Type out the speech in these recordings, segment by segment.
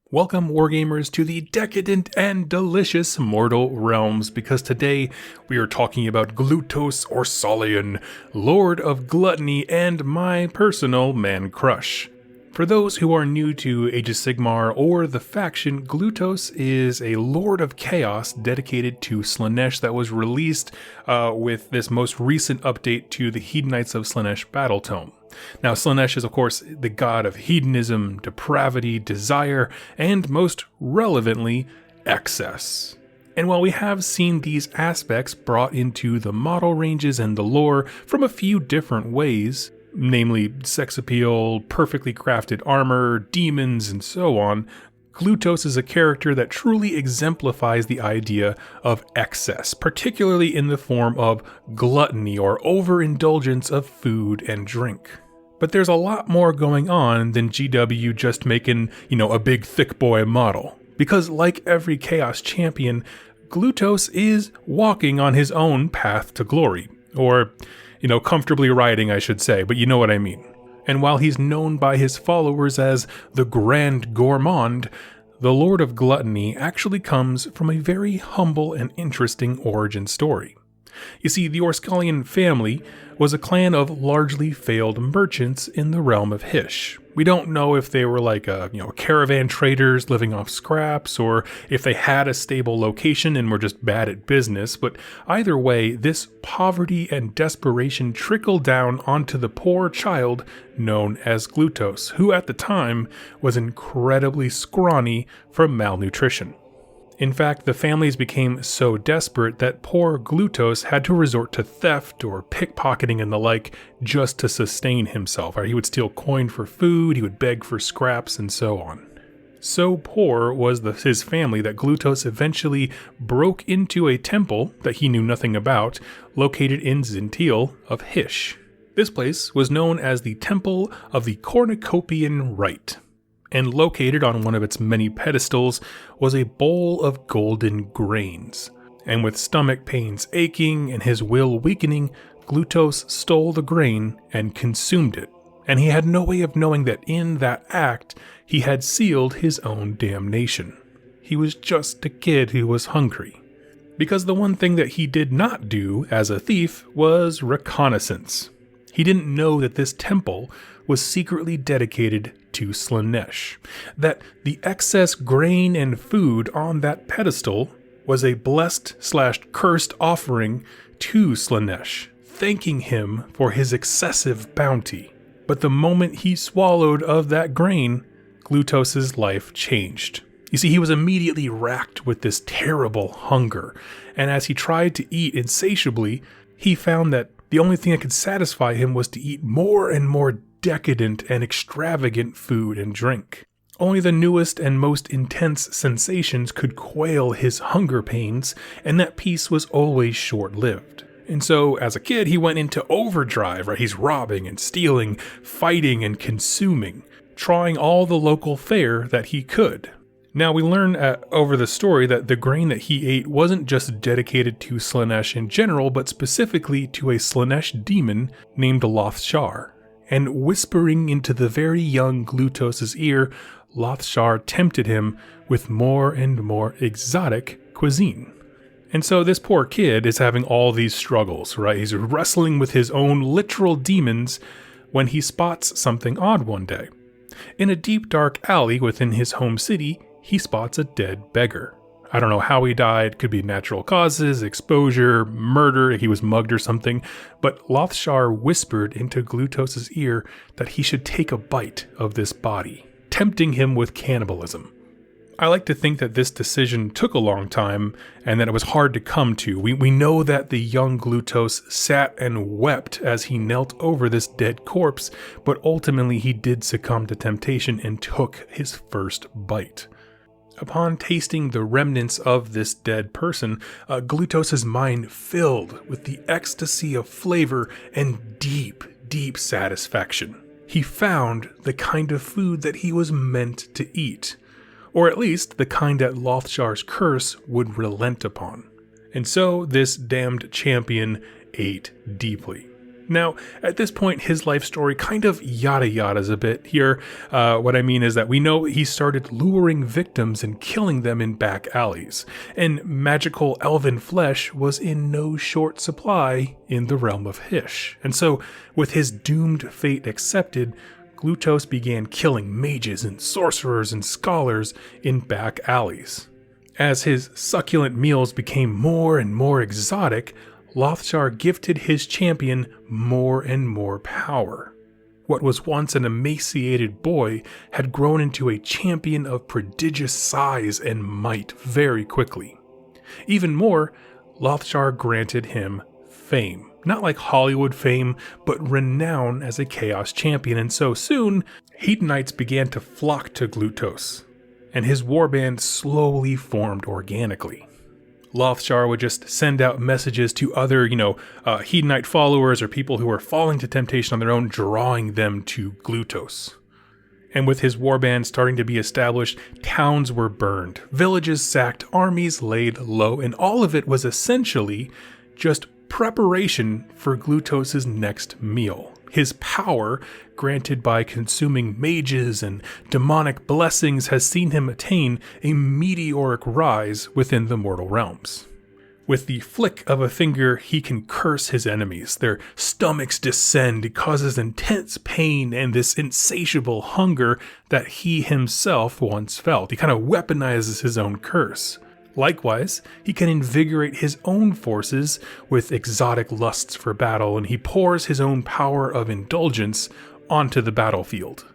Welcome, Wargamers, to the decadent and delicious mortal realms, because today we are talking about Glutos Orscollion, Lord of Gluttony and my personal man crush. For those who are new to Age of Sigmar or the faction, Glutos is a Lord of Chaos dedicated to Slaanesh that was released with this most recent update to the Hedonites of Slaanesh battle tome. Now, Slaanesh is, of course, the god of hedonism, depravity, desire, and most relevantly, excess. And while we have seen these aspects brought into the model ranges and the lore from a few different ways, namely sex appeal, perfectly crafted armor, demons, and so on, Glutos is a character that truly exemplifies the idea of excess, particularly in the form of gluttony or overindulgence of food and drink. But there's a lot more going on than GW just making, a big thick boy model. Because like every Chaos Champion, Glutos is walking on his own path to glory. Or, comfortably riding, I should say, but you know what I mean. And while he's known by his followers as the Grand Gourmand, the Lord of Gluttony actually comes from a very humble and interesting origin story. You see, the Orscollion family was a clan of largely failed merchants in the realm of Hysh. We don't know if they were like caravan traders living off scraps, or if they had a stable location and were just bad at business, but either way, this poverty and desperation trickled down onto the poor child known as Glutos, who at the time was incredibly scrawny from malnutrition. In fact, the families became so desperate that poor Glutos had to resort to theft or pickpocketing and the like just to sustain himself. He would steal coin for food, he would beg for scraps, and so on. So poor was his family that Glutos eventually broke into a temple that he knew nothing about, located in Zintiel of Hysh. This place was known as the Temple of the Cornucopian Rite, and located on one of its many pedestals was a bowl of golden grains. And with stomach pains aching and his will weakening, Glutos stole the grain and consumed it. And he had no way of knowing that in that act, he had sealed his own damnation. He was just a kid who was hungry. Because the one thing that he did not do as a thief was reconnaissance. He didn't know that this temple was secretly dedicated to Slaanesh, that the excess grain and food on that pedestal was a blessed/cursed offering to Slaanesh, thanking him for his excessive bounty. But the moment he swallowed of that grain, Glutos' life changed. You see, he was immediately racked with this terrible hunger, and as he tried to eat insatiably, he found that the only thing that could satisfy him was to eat more and more decadent and extravagant food and drink. Only the newest and most intense sensations could quail his hunger pains, and that peace was always short-lived. And so, as a kid, he went into overdrive, right? He's robbing and stealing, fighting and consuming, trying all the local fare that he could. Now, we learn over the story that the grain that he ate wasn't just dedicated to Slaanesh in general, but specifically to a Slaanesh demon named Lothshar. And whispering into the very young Glutos' ear, Lothshar tempted him with more and more exotic cuisine. And so this poor kid is having all these struggles, right? He's wrestling with his own literal demons when he spots something odd one day. In a deep dark alley within his home city, he spots a dead beggar. I don't know how he died, could be natural causes, exposure, murder, he was mugged or something, but Lothshar whispered into Glutos' ear that he should take a bite of this body, tempting him with cannibalism. I like to think that this decision took a long time and that it was hard to come to. We know that the young Glutos sat and wept as he knelt over this dead corpse, but ultimately he did succumb to temptation and took his first bite. Upon tasting the remnants of this dead person, Glutos' mind filled with the ecstasy of flavor and deep, deep satisfaction. He found the kind of food that he was meant to eat, or at least the kind that Lothshar's curse would relent upon. And so this damned champion ate deeply. Now, at this point, his life story kind of yada-yadas a bit here. What I mean is that we know he started luring victims and killing them in back alleys, and magical elven flesh was in no short supply in the realm of Hysh. And so, with his doomed fate accepted, Glutos began killing mages and sorcerers and scholars in back alleys. As his succulent meals became more and more exotic, Lothshar gifted his champion more and more power. What was once an emaciated boy had grown into a champion of prodigious size and might very quickly. Even more, Lothshar granted him fame. Not like Hollywood fame, but renown as a Chaos champion, and so soon, Hedonites began to flock to Glutos, and his warband slowly formed organically. Lothshar would just send out messages to other, Hedonite followers or people who were falling to temptation on their own, drawing them to Glutos. And with his warband starting to be established, towns were burned, villages sacked, armies laid low, and all of it was essentially just preparation for Glutos' next meal. His power, granted by consuming mages and demonic blessings, has seen him attain a meteoric rise within the mortal realms. With the flick of a finger, he can curse his enemies. Their stomachs descend. It causes intense pain and this insatiable hunger that he himself once felt. He kind of weaponizes his own curse. Likewise, he can invigorate his own forces with exotic lusts for battle, and he pours his own power of indulgence onto the battlefield.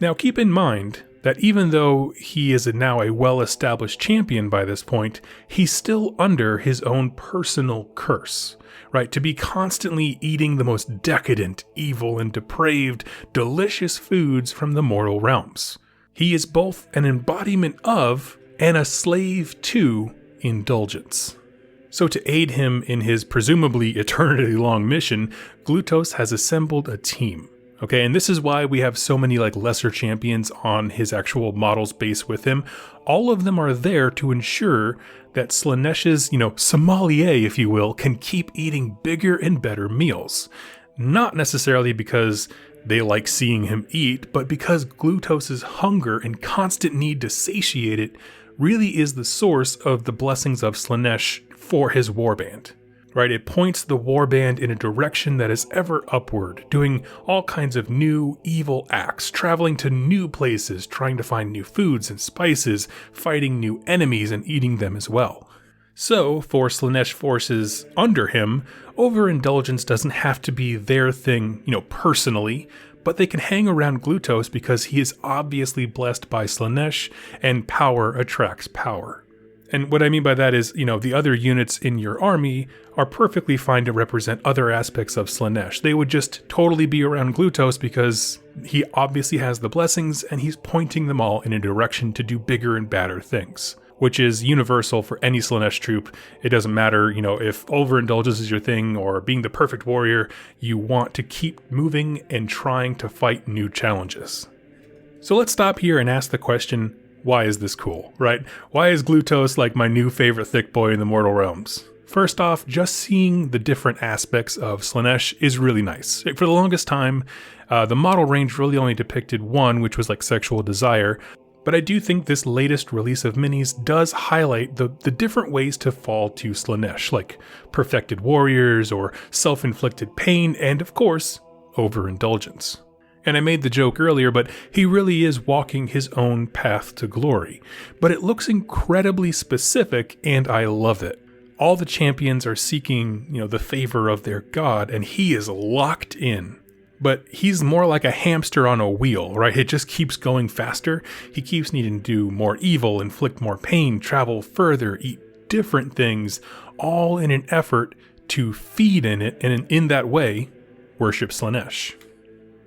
Now keep in mind that even though he is now a well-established champion by this point, he's still under his own personal curse, right? To be constantly eating the most decadent, evil, and depraved, delicious foods from the mortal realms. He is both an embodiment of and a slave to indulgence. So to aid him in his presumably eternity-long mission, Glutos has assembled a team. Okay, and this is why we have so many lesser champions on his actual model's base with him. All of them are there to ensure that Slaanesh's, sommelier, if you will, can keep eating bigger and better meals. Not necessarily because they like seeing him eat, but because Glutos' hunger and constant need to satiate it really is the source of the blessings of Slaanesh for his warband. Right? It points the warband in a direction that is ever upward, doing all kinds of new evil acts, traveling to new places, trying to find new foods and spices, fighting new enemies and eating them as well. So, for Slaanesh forces under him, overindulgence doesn't have to be their thing, personally, but they can hang around Glutos because he is obviously blessed by Slaanesh, and power attracts power. And what I mean by that is, the other units in your army are perfectly fine to represent other aspects of Slaanesh. They would just totally be around Glutos because he obviously has the blessings and he's pointing them all in a direction to do bigger and badder things, which is universal for any Slaanesh troop. It doesn't matter, if overindulgence is your thing or being the perfect warrior, you want to keep moving and trying to fight new challenges. So let's stop here and ask the question, why is this cool, right? Why is Glutos my new favorite thick boy in the mortal realms? First off, just seeing the different aspects of Slaanesh is really nice. For the longest time, the model range really only depicted one, which was sexual desire, but I do think this latest release of minis does highlight the different ways to fall to Slaanesh, like perfected warriors or self-inflicted pain, and of course, overindulgence. And I made the joke earlier, but he really is walking his own path to glory. But it looks incredibly specific, and I love it. All the champions are seeking, the favor of their god, and he is locked in. But he's more like a hamster on a wheel, right? It just keeps going faster. He keeps needing to do more evil, inflict more pain, travel further, eat different things, all in an effort to feed in it, and in that way, worship Slaanesh.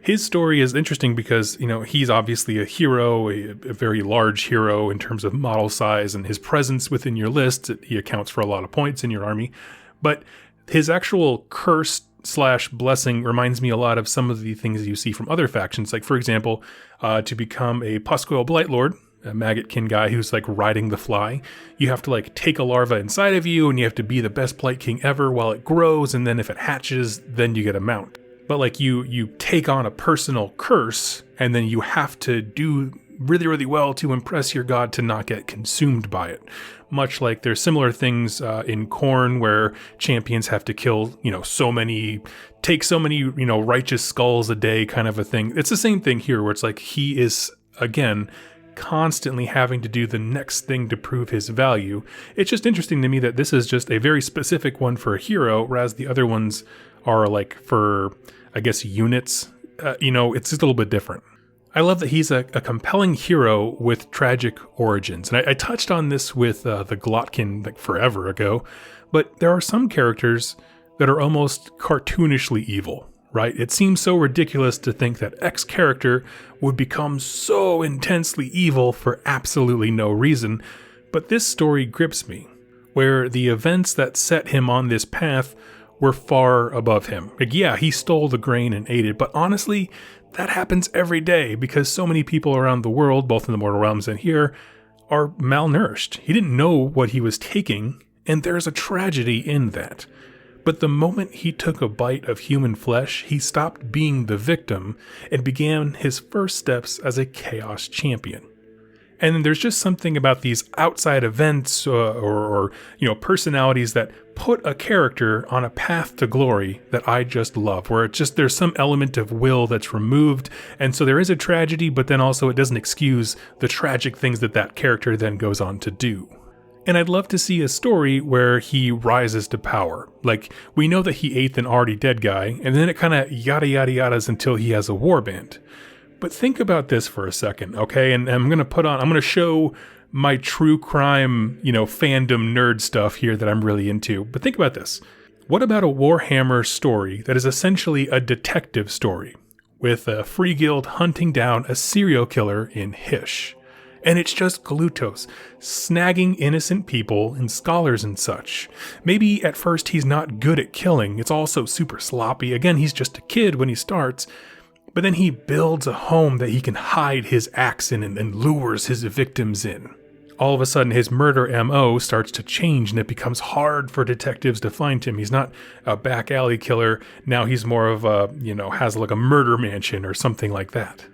His story is interesting because, he's obviously a hero, a very large hero in terms of model size, and his presence within your list, he accounts for a lot of points in your army. But his actual curse/blessing reminds me a lot of some of the things you see from other factions. Like, for example, to become a Puscoil Blightlord, a Maggotkin guy who's riding the fly, you have to take a larva inside of you, and you have to be the best Blight King ever while it grows, and then if it hatches, then you get a mount. but like you take on a personal curse, and then you have to do really, really well to impress your god to not get consumed by it. Much like there's similar things in Khorne where champions have to kill, take so many, righteous skulls a day kind of a thing. It's the same thing here where it's like he is, again, constantly having to do the next thing to prove his value. It's just interesting to me that this is just a very specific one for a hero, whereas the other ones are like for, I guess, units. It's just a little bit different. I love that he's a compelling hero with tragic origins. And I touched on this with the Glotkin like forever ago, but there are some characters that are almost cartoonishly evil, right? It seems so ridiculous to think that X character would become so intensely evil for absolutely no reason, but this story grips me, where the events that set him on this path were far above him. Like, yeah, he stole the grain and ate it, but honestly, that happens every day because so many people around the world, both in the mortal realms and here, are malnourished. He didn't know what he was taking, and there's a tragedy in that. But the moment he took a bite of human flesh, he stopped being the victim and began his first steps as a chaos champion. And there's just something about these outside events or personalities that put a character on a path to glory that I just love, where it's just there's some element of will that's removed. And so there is a tragedy, but then also it doesn't excuse the tragic things that character then goes on to do. And I'd love to see a story where he rises to power. Like, we know that he ate an already dead guy, and then it kind of yada yada yadas until he has a warband. But think about this for a second, okay? And I'm going to show my true crime, fandom nerd stuff here that I'm really into. But think about this. What about a Warhammer story that is essentially a detective story with a free guild hunting down a serial killer in Hysh? And it's just Glutos, snagging innocent people and scholars and such. Maybe at first he's not good at killing, it's also super sloppy. Again, he's just a kid when he starts. But then he builds a home that he can hide his axe in and lures his victims in. All of a sudden, his murder MO starts to change, and it becomes hard for detectives to find him. He's not a back alley killer. Now he's more of has like a murder mansion or something like that.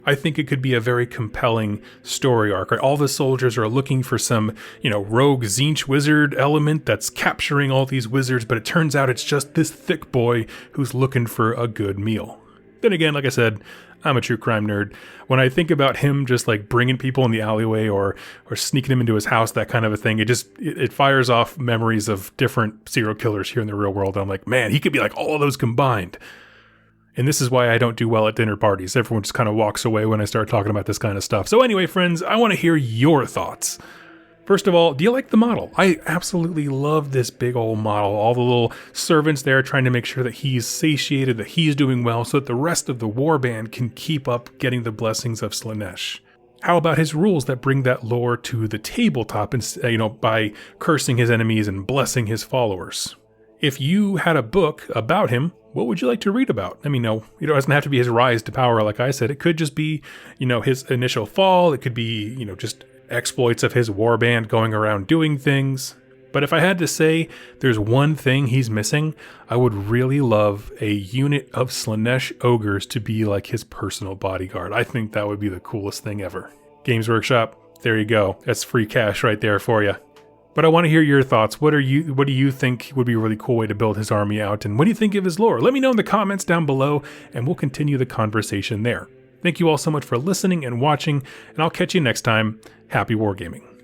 I think it could be a very compelling story arc. Right? All the soldiers are looking for some, rogue Tzeentch wizard element that's capturing all these wizards, but it turns out it's just this thick boy who's looking for a good meal. Then again, like I said, I'm a true crime nerd. When I think about him just like bringing people in the alleyway or sneaking him into his house, that kind of a thing, it fires off memories of different serial killers here in the real world. I'm like, man, he could be like all of those combined. And this is why I don't do well at dinner parties. Everyone just kind of walks away when I start talking about this kind of stuff. So anyway, friends, I want to hear your thoughts. First of all, do you like the model? I absolutely love this big old model. All the little servants there trying to make sure that he's satiated, that he's doing well, so that the rest of the warband can keep up getting the blessings of Slaanesh. How about his rules that bring that lore to the tabletop, by cursing his enemies and blessing his followers? If you had a book about him, what would you like to read about? I mean, no, it doesn't have to be his rise to power, like I said. It could just be, his initial fall. It could be, just exploits of his warband going around doing things. But if I had to say there's one thing he's missing, I would really love a unit of Slaanesh ogres to be like his personal bodyguard. I think that would be the coolest thing ever. Games Workshop, there you go. That's free cash right there for you. But I want to hear your thoughts. What do you think would be a really cool way to build his army out? And what do you think of his lore? Let me know in the comments down below, and we'll continue the conversation there. Thank you all so much for listening and watching, and I'll catch you next time. Happy wargaming.